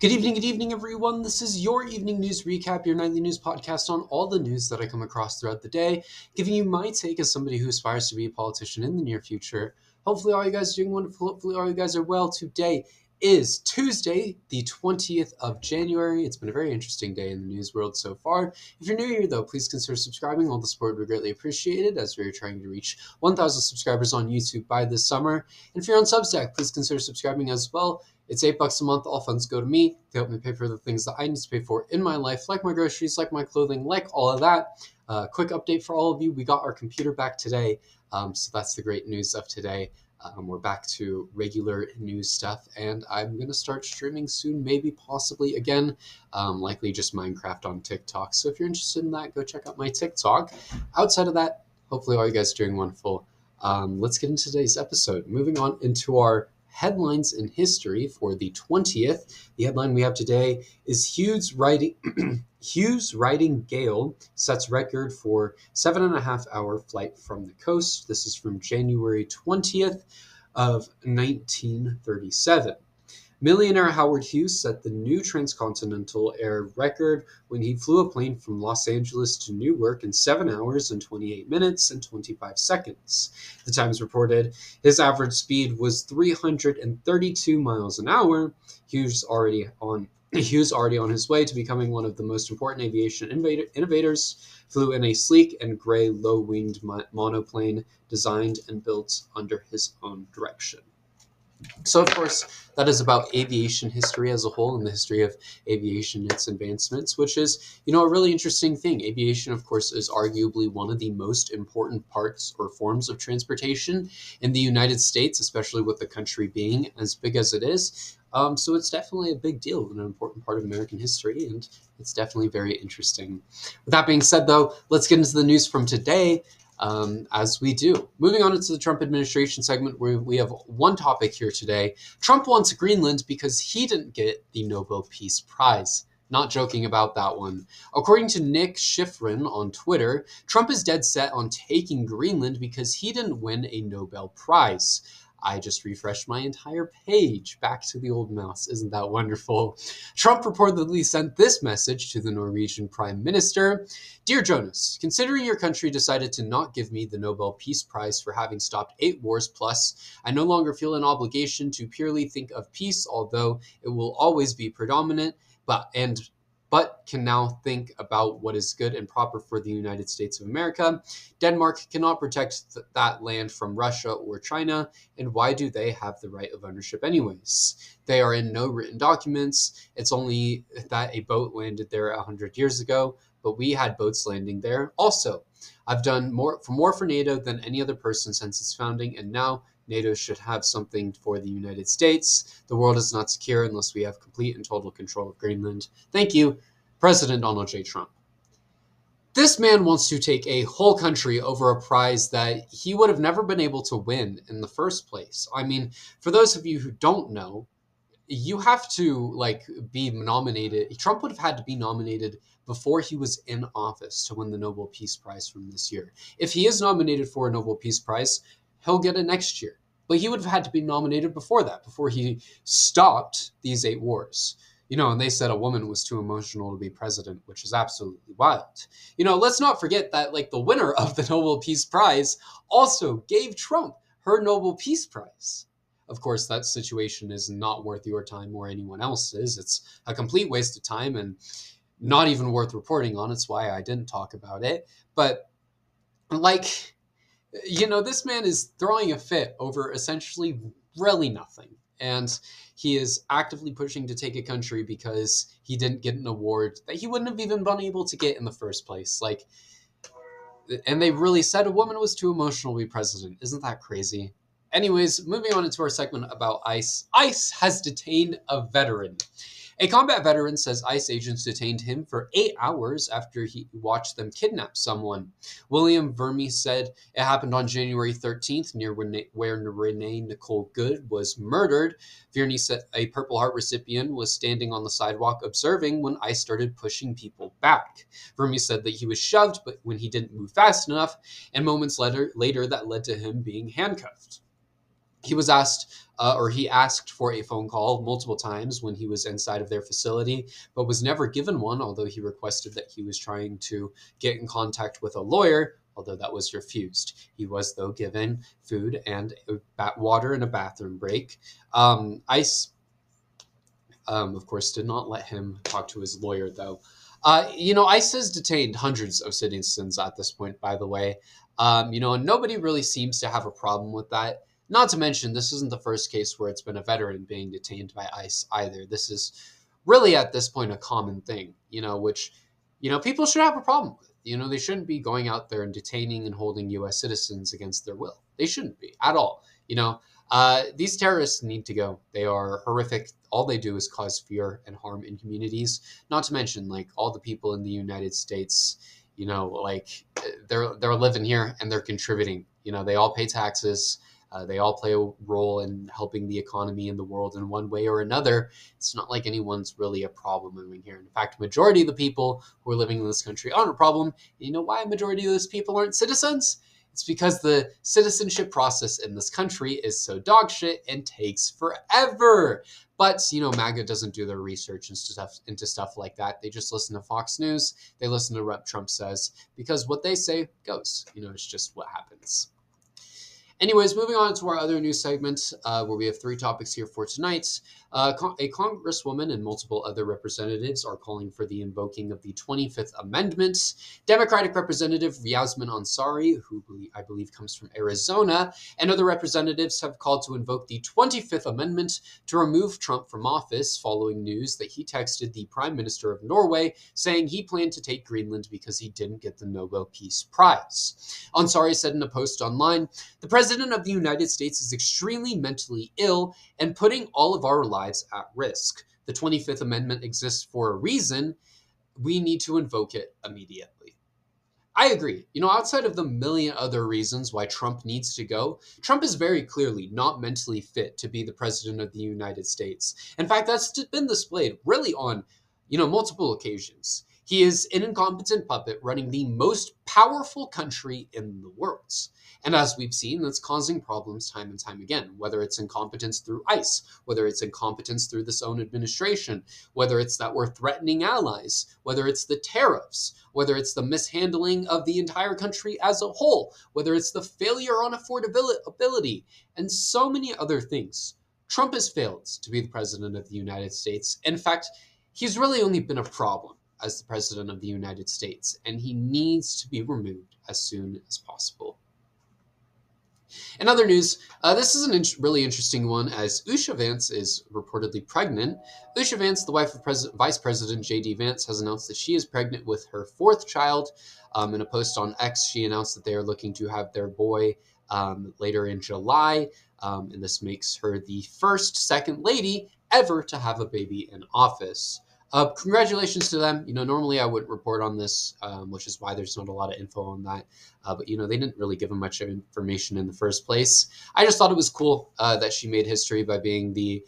Good evening, everyone. This is your evening news recap, your nightly news podcast on all the news that I come across throughout the day, giving you my take as somebody who aspires to be a politician in the near future. Hopefully, all you guys are doing wonderful. Hopefully, all you guys are well. Today is Tuesday, the 20th of January. It's been a very interesting day in the news world so far. If you're new here, though, please consider subscribing. All the support would be greatly appreciated as we're trying to reach 1,000 subscribers on YouTube by this summer. And if you're on Substack, please consider subscribing as well. It's $8 a month. All funds go to me to help me pay for the things that I need to pay for in my life, like my groceries, like my clothing, like all of that. Quick update for all of you. We got our computer back today. So that's the great news of today. We're back to regular news stuff, and I'm going to start streaming soon, maybe possibly again, likely just Minecraft on TikTok. So if you're interested in that, go check out my TikTok. Outside of that, hopefully all you guys are doing wonderful. Let's get into today's episode. Moving on into our headlines in history for the 20th. The headline we have today is Hughes riding gale sets record for 7.5-hour flight from the coast. This is from January 20th of 1937. Millionaire Howard Hughes set the new transcontinental air record when he flew a plane from Los Angeles to Newark in 7 hours and 28 minutes and 25 seconds. The Times reported his average speed was 332 miles an hour. Hughes already on his way to becoming one of the most important aviation innovators, flew in a sleek and gray low-winged monoplane designed and built under his own direction. So, of course, that is about aviation history as a whole and the history of aviation and its advancements, which is, a really interesting thing. Aviation, of course, is arguably one of the most important parts or forms of transportation in the United States, especially with the country being as big as it is. So it's definitely a big deal and an important part of American history, and it's definitely very interesting. With that being said, though, let's get into the news from today. As we do. Moving on into the Trump administration segment, where we have one topic here today. Trump wants Greenland because he didn't get the Nobel Peace Prize. Not joking about that one. According to Nick Schifrin on Twitter, Trump is dead set on taking Greenland because he didn't win a Nobel Prize. I just refreshed my entire page back to the old mouse. Isn't that wonderful? Trump reportedly sent this message to the Norwegian Prime Minister. Dear Jonas, considering your country decided to not give me the Nobel Peace Prize for having stopped 8 wars plus, I no longer feel an obligation to purely think of peace, although it will always be predominant, but can now think about what is good and proper for the United States of America. Denmark cannot protect that land from Russia or China, and why do they have the right of ownership anyways? They are in no written documents. It's only that a boat landed there 100 years ago, but we had boats landing there also. I've done more for NATO than any other person since its founding, and now NATO should have something for the United States. The world is not secure unless we have complete and total control of Greenland. Thank you, President Donald J. Trump. This man wants to take a whole country over a prize that he would have never been able to win in the first place. I mean, for those of you who don't know, you have to be nominated. Trump would have had to be nominated before he was in office to win the Nobel Peace Prize from this year. If he is nominated for a Nobel Peace Prize, he'll get it next year. But he would have had to be nominated before that, before he stopped these 8 wars. And they said a woman was too emotional to be president, which is absolutely wild. Let's not forget that the winner of the Nobel Peace Prize also gave Trump her Nobel Peace Prize. Of course, that situation is not worth your time or anyone else's. It's a complete waste of time and not even worth reporting on. It's why I didn't talk about it. But this man is throwing a fit over essentially really nothing. And he is actively pushing to take a country because he didn't get an award that he wouldn't have even been able to get in the first place. And they really said a woman was too emotional to be president. Isn't that crazy? Anyways, moving on into our segment about ICE. ICE has detained a veteran. A combat veteran says ICE agents detained him for 8 hours after he watched them kidnap someone. William Verme said it happened on January 13th near where Renee Nicole Good was murdered. Verme said a Purple Heart recipient was standing on the sidewalk observing when ICE started pushing people back. Verme said that he was shoved but when he didn't move fast enough, and moments later that led to him being handcuffed. He was asked or he asked for a phone call multiple times when he was inside of their facility, but was never given one, although he requested that he was trying to get in contact with a lawyer, although that was refused. He was, though, given food and water and a bathroom break. ICE, of course, did not let him talk to his lawyer, though. ICE has detained hundreds of citizens at this point, by the way. And nobody really seems to have a problem with that. Not to mention, this isn't the first case where it's been a veteran being detained by ICE either. This is really, at this point, a common thing, which, people should have a problem with. They shouldn't be going out there and detaining and holding U.S. citizens against their will. They shouldn't be at all. These terrorists need to go. They are horrific. All they do is cause fear and harm in communities. Not to mention, like, all the people in the United States, they're living here and they're contributing. They all pay taxes. They all play a role in helping the economy in the world in one way or another. It's not like anyone's really a problem living here. In fact, majority of the people who are living in this country aren't a problem. You know why a majority of those people aren't citizens? It's because the citizenship process in this country is so dog shit and takes forever. But, MAGA doesn't do their research into stuff like that. They just listen to Fox News. They listen to what Trump says, because what they say goes. It's just what happens. Anyways, moving on to our other news segment, where we have 3 topics here for tonight. A congresswoman and multiple other representatives are calling for the invoking of the 25th Amendment. Democratic Representative Yasmin Ansari, who I believe comes from Arizona, and other representatives have called to invoke the 25th Amendment to remove Trump from office following news that he texted the Prime Minister of Norway saying he planned to take Greenland because he didn't get the Nobel Peace Prize. Ansari said in a post online, "The President of the United States is extremely mentally ill and putting all of our lives at risk. The 25th Amendment exists for a reason. We need to invoke it immediately." I agree. Outside of the million other reasons why Trump needs to go, Trump is very clearly not mentally fit to be the president of the United States. In fact, that's been displayed really on, multiple occasions. He is an incompetent puppet running the most powerful country in the world. And as we've seen, that's causing problems time and time again, whether it's incompetence through ICE, whether it's incompetence through this own administration, whether it's that we're threatening allies, whether it's the tariffs, whether it's the mishandling of the entire country as a whole, whether it's the failure on affordability, and so many other things. Trump has failed to be the president of the United States. In fact, he's really only been a problem as the president of the United States, and he needs to be removed as soon as possible. In other news, this is a really interesting one, as Usha Vance is reportedly pregnant. Usha Vance, the wife of Vice President J.D. Vance, has announced that she is pregnant with her 4th child. In a post on X, she announced that they are looking to have their boy later in July, and this makes her the first second lady ever to have a baby in office. Congratulations to them. Normally I wouldn't report on this, which is why there's not a lot of info on that. But, they didn't really give them much information in the first place. I just thought it was cool that she made history by being the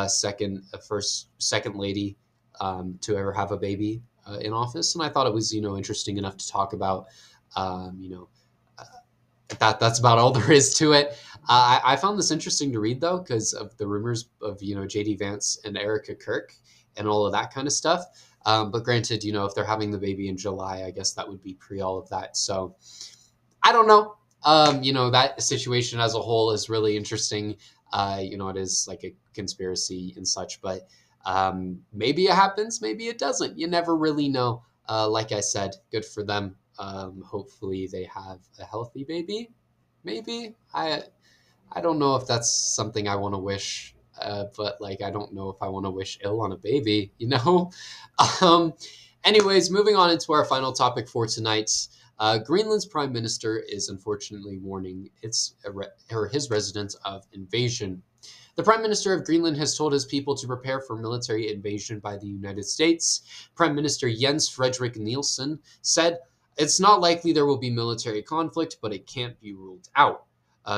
second lady to ever have a baby in office. And I thought it was, interesting enough to talk about. That's about all there is to it. I found this interesting to read, though, because of the rumors of, J.D. Vance and Erica Kirk and all of that kind of stuff. But granted, if they're having the baby in July, I guess that would be pre all of that. So I don't know. That situation as a whole is really interesting. It is like a conspiracy and such, but maybe it happens, maybe it doesn't. You never really know. Like I said, good for them. Hopefully they have a healthy baby. Maybe. I don't know if that's something I want to wish. But I don't know if I want to wish ill on a baby, Anyways, moving on into our final topic for tonight. Greenland's prime minister is unfortunately warning his residents of invasion. The Prime Minister of Greenland has told his people to prepare for military invasion by the United States. Prime Minister Jens Fredrik Nielsen said, "It's not likely there will be military conflict, but it can't be ruled out."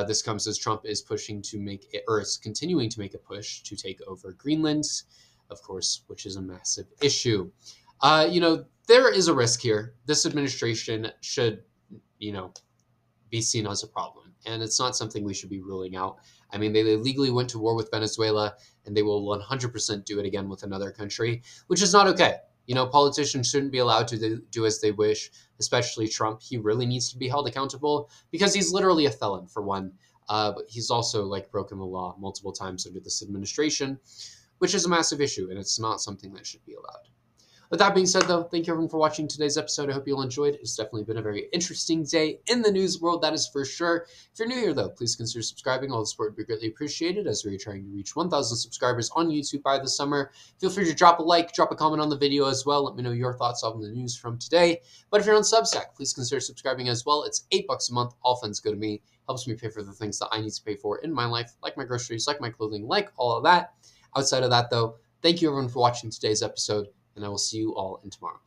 This comes as Trump is continuing to make a push to take over Greenland, of course, which is a massive issue. There is a risk here. This administration should, be seen as a problem, and it's not something we should be ruling out. I mean, they legally went to war with Venezuela, and they will 100% do it again with another country, which is not okay. Politicians shouldn't be allowed to do as they wish, especially Trump. He really needs to be held accountable because he's literally a felon, for one. But he's also broken the law multiple times under this administration, which is a massive issue, and it's not something that should be allowed. With that being said, though, thank you everyone for watching today's episode. I hope you all enjoyed. It's definitely been a very interesting day in the news world, that is for sure. If you're new here, though, please consider subscribing. All the support would be greatly appreciated as we're trying to reach 1,000 subscribers on YouTube by the summer. Feel free to drop a like, drop a comment on the video as well. Let me know your thoughts on the news from today. But if you're on Substack, please consider subscribing as well. It's $8 a month. All funds go to me. Helps me pay for the things that I need to pay for in my life, like my groceries, like my clothing, like all of that. Outside of that, though, thank you everyone for watching today's episode, and I will see you all in tomorrow's.